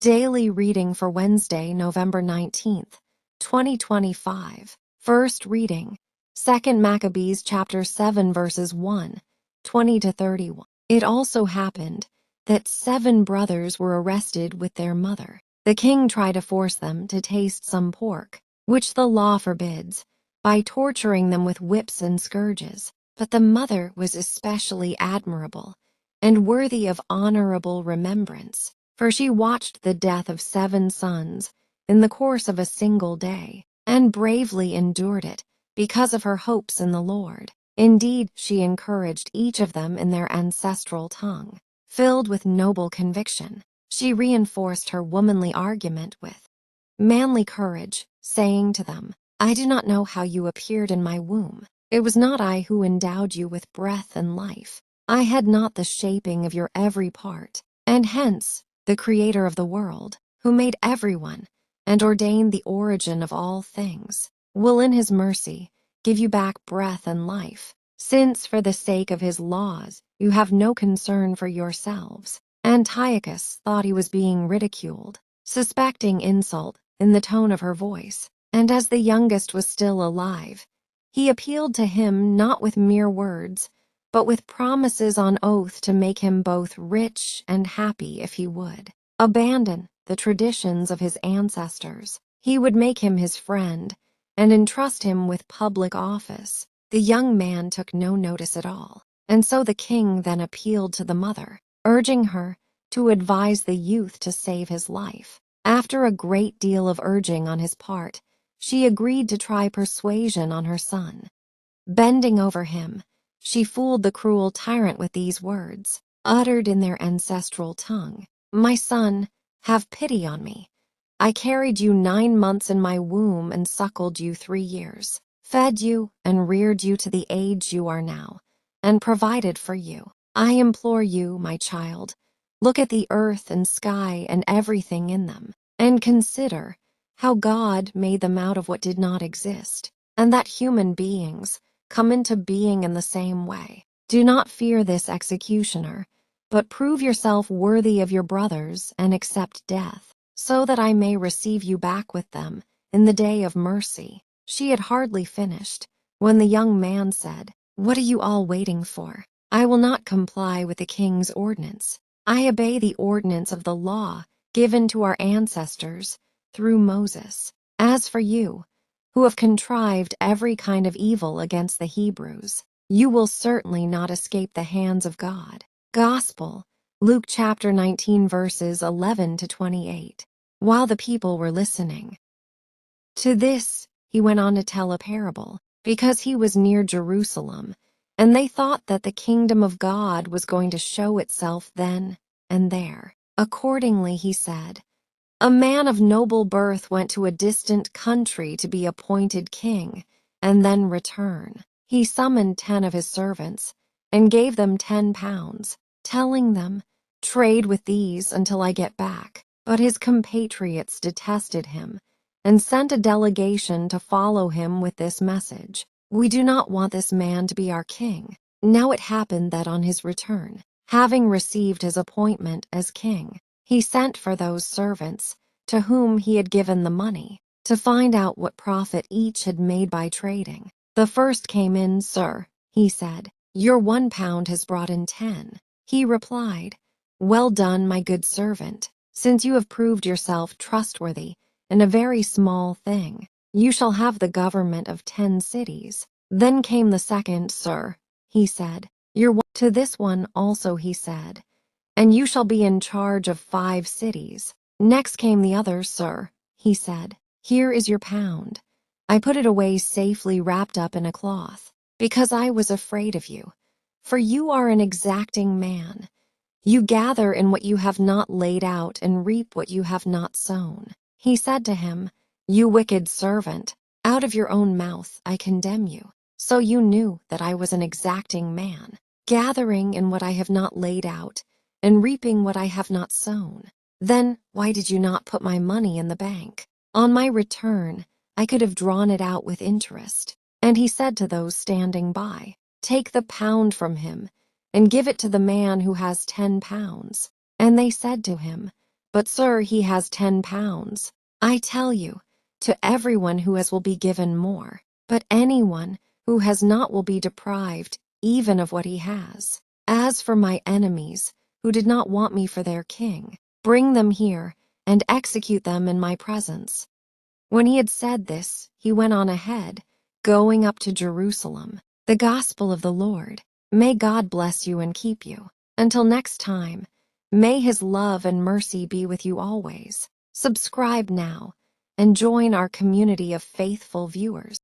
Daily reading for Wednesday, November 19th, 2025. First reading, 2 Maccabees chapter 7 verses 1, 20 to 31. It also happened that 7 brothers were arrested with their mother. The king tried to force them to taste some pork, which the law forbids, by torturing them with whips and scourges. But the mother was especially admirable and worthy of honorable remembrance, for she watched the death of 7 sons in the course of a single day, and bravely endured it because of her hopes in the Lord. Indeed, she encouraged each of them in their ancestral tongue. Filled with noble conviction, she reinforced her womanly argument with manly courage, saying to them, "I do not know how you appeared in my womb. It was not I who endowed you with breath and life. I had not the shaping of your every part, and hence the Creator of the world, who made everyone and ordained the origin of all things, will in his mercy give you back breath and life, since for the sake of his laws you have no concern for yourselves." Antiochus thought he was being ridiculed, suspecting insult in the tone of her voice, and as the youngest was still alive, he appealed to him not with mere words, but with promises on oath to make him both rich and happy if he would abandon the traditions of his ancestors. He would make him his friend and entrust him with public office. The young man took no notice at all, and so the king then appealed to the mother, urging her to advise the youth to save his life. After a great deal of urging on his part, she agreed to try persuasion on her son. Bending over him, she fooled the cruel tyrant with these words, uttered in their ancestral tongue, "My son, have pity on me. I carried you 9 months in my womb and suckled you 3 years, fed you and reared you to the age you are now, and provided for you. I implore you, my child, look at the earth and sky and everything in them, and consider how God made them out of what did not exist, and that human beings come into being in the same way. Do not fear this executioner, but prove yourself worthy of your brothers and accept death, so that I may receive you back with them in the day of mercy." She had hardly finished when the young man said, "What are you all waiting for? I will not comply with the king's ordinance. I obey the ordinance of the law given to our ancestors through Moses. As for you, who have contrived every kind of evil against the Hebrews, you will certainly not escape the hands of God." Gospel, Luke chapter 19 verses 11 to 28. While the people were listening to this, he went on to tell a parable, because he was near Jerusalem, and they thought that the kingdom of God was going to show itself then and there. Accordingly, he said, "A man of noble birth went to a distant country to be appointed king and then return. He summoned 10 of his servants and gave them 10 pounds, telling them, 'Trade with these until I get back.' But his compatriots detested him and sent a delegation to follow him with this message, 'We do not want this man to be our king.' Now it happened that on his return, having received his appointment as king, he sent for those servants to whom he had given the money, to find out what profit each had made by trading. The first came in, 'Sir,' he said, 'your 1 pound has brought in 10. He replied, 'Well done, my good servant. Since you have proved yourself trustworthy in a very small thing, you shall have the government of 10 cities. Then came the second, 'Sir,' he said, 'to this one also he said, and you shall be in charge of 5 cities. Next came the other, 'Sir,' he said, 'here is your pound. I put it away safely wrapped up in a cloth, because I was afraid of you, for you are an exacting man. You gather in what you have not laid out and reap what you have not sown.' He said to him, 'You wicked servant, out of your own mouth I condemn you. So you knew that I was an exacting man, gathering in what I have not laid out and reaping what I have not sown. Then why did you not put my money in the bank? On my return, I could have drawn it out with interest.' And he said to those standing by, 'Take the pound from him and give it to the man who has 10 pounds. And they said to him, But sir, he has 10 pounds. I tell you, to everyone who has will be given more, but anyone who has not will be deprived even of what he has. As for my enemies, who did not want me for their king, bring them here and execute them in my presence." When he had said this, he went on ahead, going up to Jerusalem. The Gospel of the Lord. May God bless you and keep you. Until next time, may his love and mercy be with you always. Subscribe now and join our community of faithful viewers.